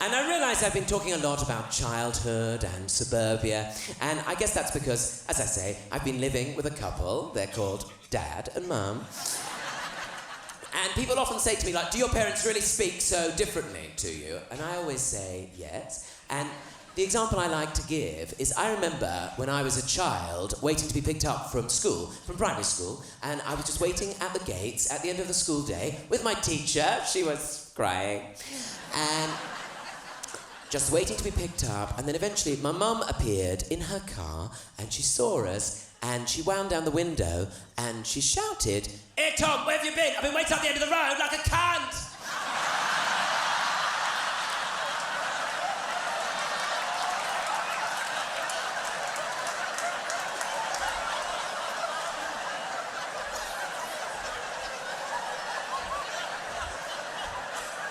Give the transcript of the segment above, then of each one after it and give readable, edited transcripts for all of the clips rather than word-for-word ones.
And I realise I've been talking a lot about childhood and suburbia, and I guess that's because, as I say, I've been living with a couple. They're called Dad and Mum. And people often say to me, like, do your parents really speak so differently to you? And I always say yes. And the example I like to give is I remember when I was a child waiting to be picked up from school, from primary school, and I was just waiting at the gates at the end of the school day with my teacher. She was crying. And just waiting to be picked up, and then eventually my mum appeared in her car and she saw us and she wound down the window and she shouted, "Here, Tom, where have you been? I've been waiting at the end of the road like a cunt!"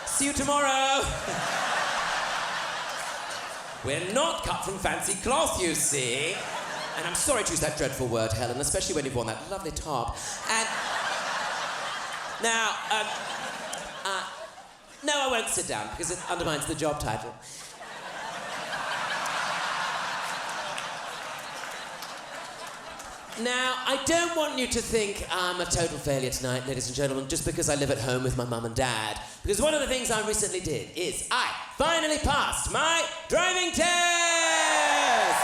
See you tomorrow. We're not cut from fancy cloth, you see. And I'm sorry to use that dreadful word, Helen, especially when you've worn that lovely top. And now, no, I won't sit down because it undermines the job title. Now, I don't want you to think I'm a total failure tonight, ladies and gentlemen, just because I live at home with my mum and dad. Because one of the things I recently did is I finally passed my driving test!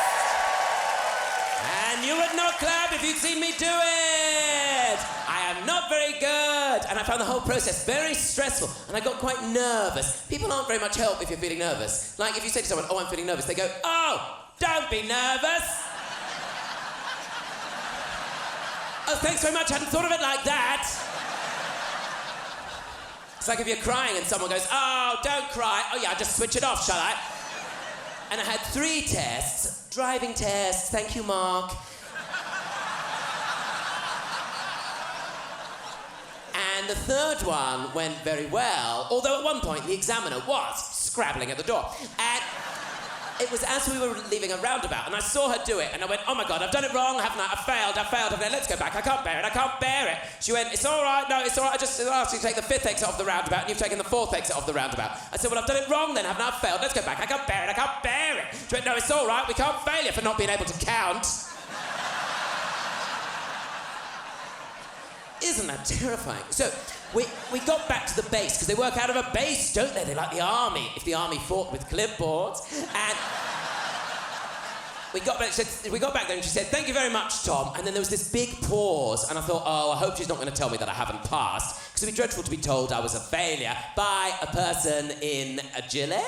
And you would not clap if you'd seen me do it! I am not very good, and I found the whole process very stressful, and I got quite nervous. People aren't very much help if you're feeling nervous. Like, if you say to someone, "Oh, I'm feeling nervous," they go, "Oh, don't be nervous!" "Oh, thanks very much, I hadn't thought of it like that." It's like if you're crying and someone goes, "Oh, don't cry." "Oh yeah, I'll just switch it off, shall I?" And I had 3 tests. Driving tests, thank you, Mark. And the third one went very well, although at one point the examiner was scrabbling at the door. And it was as we were leaving a roundabout, and I saw her do it, and I went, "Oh my God, I've done it wrong, haven't I? I've failed. Let's go back. I can't bear it. She went, "It's all right, no, it's all right. I just asked you to take the 5th exit off the roundabout, and you've taken the 4th exit off the roundabout." I said, "Well, I've done it wrong then, haven't I? I've failed. Let's go back. I can't bear it. She went, "No, it's all right. We can't fail you for not being able to count." Isn't that terrifying? So we got back to the base, because they work out of a base, don't they? They're like the army, if the army fought with clipboards. And we got back there and she said, "Thank you very much, Tom." And then there was this big pause, and I thought, oh, I hope she's not going to tell me that I haven't passed, because it'd be dreadful to be told I was a failure by a person in a gilet.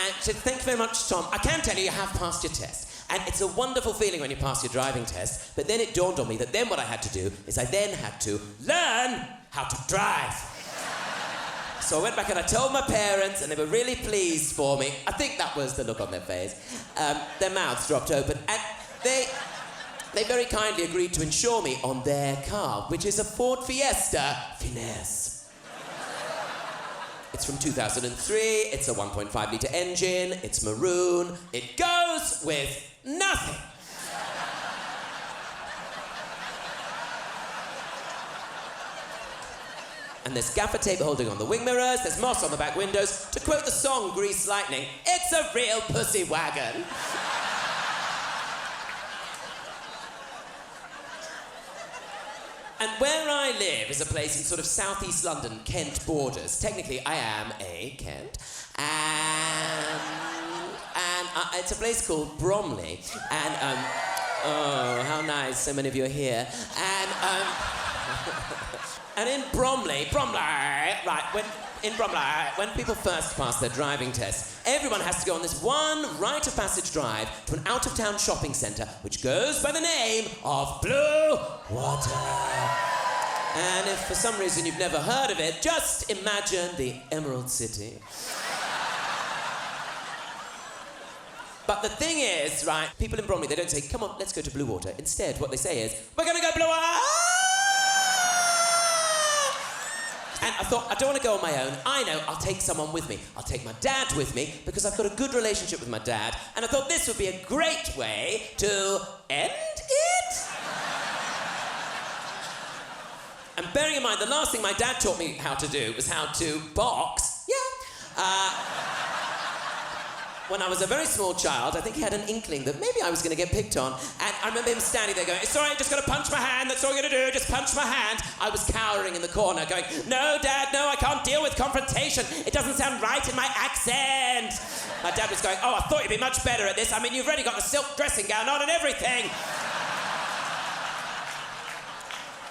And she said, "Thank you very much, Tom. I can tell you have passed your test. And it's a wonderful feeling when you pass your driving test. But then it dawned on me that then what I had to do is I then had to learn how to drive." So I went back and I told my parents, and they were really pleased for me. I think that was the look on their face. Their mouths dropped open. And they very kindly agreed to insure me on their car, which is a Ford Fiesta Finesse. It's from 2003, it's a 1.5 litre engine, it's maroon, it goes with nothing. And there's gaffer tape holding on the wing mirrors, there's moss on the back windows. To quote the song Grease Lightning, it's a real pussy wagon. And where I live is a place in sort of southeast London, Kent borders. Technically, I am a Kent. And it's a place called Bromley. And, oh, how nice, so many of you are here. And in Bromley, when people first pass their driving test, everyone has to go on this one rite of passage drive to an out-of-town shopping centre which goes by the name of Blue Water. And if for some reason you've never heard of it, just imagine the Emerald City. But the thing is, right, people in Bromley, they don't say, "Come on, let's go to Blue Water." Instead, what they say is, "We're going to go Blue Water!" And I thought, I don't want to go on my own. I know, I'll take someone with me. I'll take my dad with me, because I've got a good relationship with my dad, and I thought this would be a great way to end it. And bearing in mind, the last thing my dad taught me how to do was how to box. When I was a very small child, I think he had an inkling that maybe I was going to get picked on. And I remember him standing there going, "It's all right, just got to punch my hand. That's all you're going to do, just punch my hand." I was cowering in the corner going, "No, Dad, no, I can't deal with confrontation. It doesn't sound right in my accent." My dad was going, "Oh, I thought you'd be much better at this. I mean, you've already got the silk dressing gown on and everything."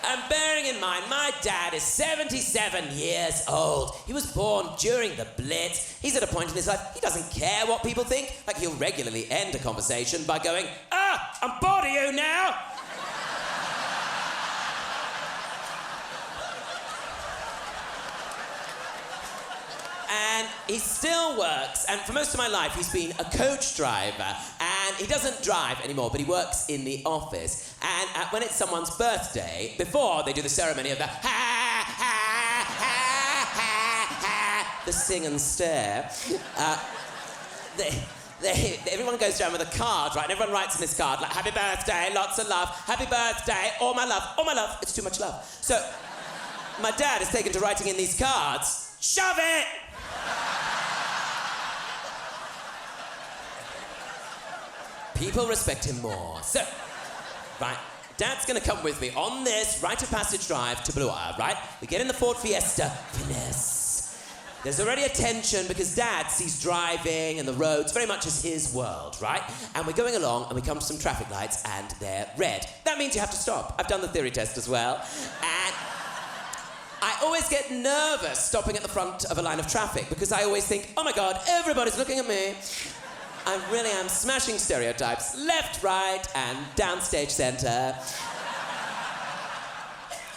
And bearing in mind, my dad is 77 years old. He was born during the Blitz. He's at a point in his life, he doesn't care what people think. Like, he'll regularly end a conversation by going, "I'm bored of you now." And he still works, and for most of my life he's been a coach driver, and he doesn't drive anymore, but he works in the office. And when it's someone's birthday, before they do the ceremony of the the sing and stare, everyone goes down with a card, right? And everyone writes in this card, like, "Happy birthday, lots of love, happy birthday, all my love, it's too much love." So my dad has taken to writing in these cards, "Shove it!" People respect him more. So, right, Dad's gonna come with me on this rite of passage drive to Blue Isle, right? We get in the Ford Fiesta, finesse. There's already a tension because Dad sees driving and the roads very much as his world, right? And we're going along and we come to some traffic lights and they're red. That means you have to stop. I've done the theory test as well. And I always get nervous stopping at the front of a line of traffic because I always think, "Oh my God, everybody's looking at me." I really am smashing stereotypes, left, right, and downstage center.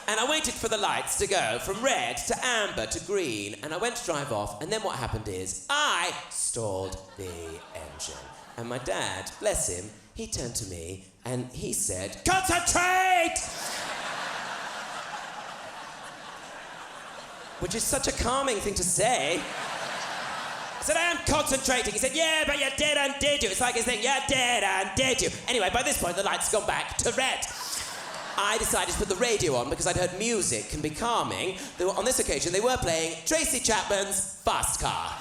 And I waited for the lights to go from red to amber to green, and I went to drive off, and then what happened is I stalled the engine. And my dad, bless him, he turned to me and he said, "Concentrate!" Which is such a calming thing to say. I said, "I am concentrating." He said, "Yeah, but you didn't, did you?" It's like his thing, "You didn't, did you?" Anyway, by this point, the lights gone back to red. I decided to put the radio on because I'd heard music can be calming. On this occasion, they were playing Tracy Chapman's Fast Car.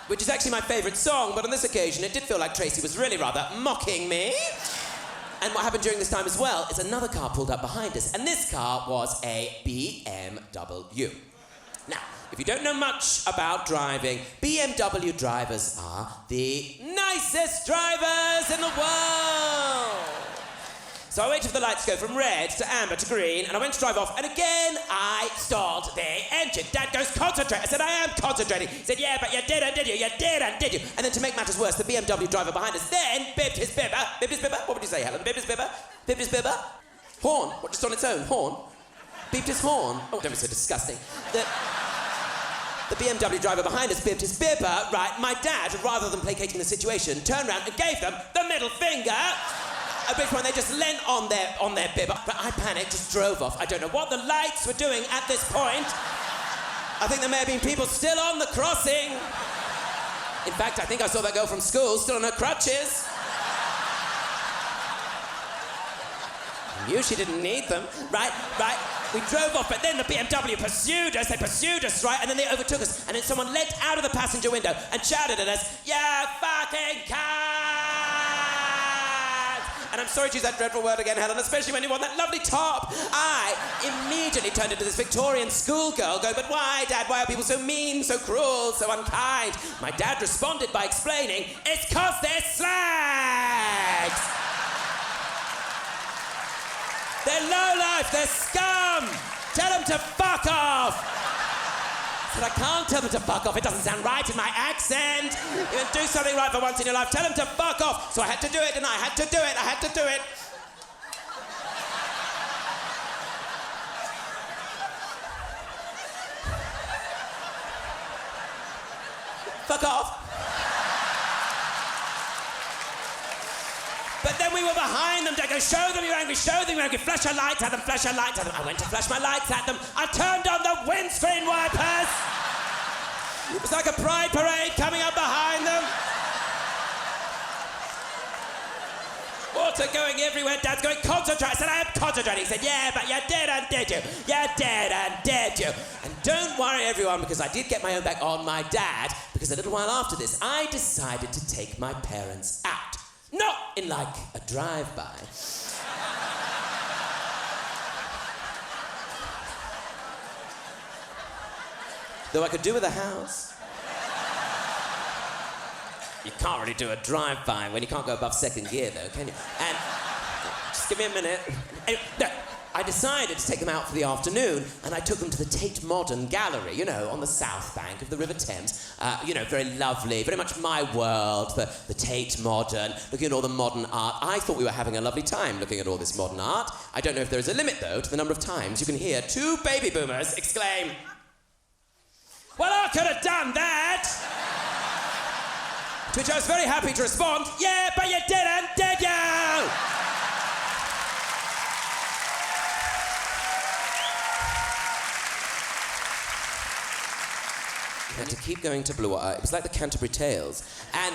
Which is actually my favourite song, but on this occasion, it did feel like Tracy was really rather mocking me. And what happened during this time as well is another car pulled up behind us, and this car was a BMW. Now, if you don't know much about driving, BMW drivers are the nicest drivers in the world. So I waited for the lights to go from red to amber to green, and I went to drive off, and again I stalled the engine. Dad goes, "Concentrate." I said, "I am concentrating." He said, "Yeah, but you didn't, did you? You didn't, did you?" And then to make matters worse, the BMW driver behind us then bibbed his bibber. Bibbed his bibber? What would you say, Helen? Bibbed his bibber? Bibbed his bibber? Horn? What, just on its own? Horn? Beeped his horn? Oh, don't be so disgusting. The BMW driver behind us bibbed his bibber, right? My dad, rather than placating the situation, turned around and gave them the middle finger. At which point they just leant on their bibber. But I panicked, just drove off. I don't know what the lights were doing at this point. I think there may have been people still on the crossing. In fact, I think I saw that girl from school still on her crutches. I knew she didn't need them. Right. We drove off, but then the BMW pursued us. They pursued us, right? And then they overtook us. And then someone leant out of the passenger window and shouted at us, "You fucking cunt!" And I'm sorry to use that dreadful word again, Helen, especially when you want that lovely top. I immediately turned into this Victorian schoolgirl going, "But why, Dad? Why are people so mean, so cruel, so unkind?" My dad responded by explaining, "It's 'cause they're slags. They're lowlife, they're scum. Tell them to fuck off." I said, "I can't tell them to fuck off. It doesn't sound right in my accent. You can do something right for once in your life. Tell them to fuck off." So I had to do it, and I had to do it. Fuck off. But then we were behind them. They go, "Show them you're angry, show them you're angry. Flash your lights at them, flash your lights at them." I went to flash my lights at them. I turned on the windscreen wipers. It was like a pride parade coming up behind them. water going everywhere. Dad's going, concentrate. I said, I am concentrating. He said, yeah, but you're dead and did you? You're dead and did you? And don't worry, everyone, because I did get my own back on my dad, because a little while after this, I decided to take my parents out. Not in, like, a drive-by. Though I could do with a house. You can't really do a drive-by when you can't go above second gear, though, can you? And just give me a minute. Anyway, no, I decided to take them out for the afternoon, and I took them to the Tate Modern Gallery, you know, on the south bank of the River Thames. You know, very lovely, very much my world, the Tate Modern, looking at all the modern art. I thought we were having a lovely time looking at all this modern art. I don't know if there is a limit, though, to the number of times you can hear two baby boomers exclaim, "Well, I could have done that!" To which I was very happy to respond, "Yeah, but you didn't, did you?" We had to keep going to Blue Water. It was like the Canterbury Tales. And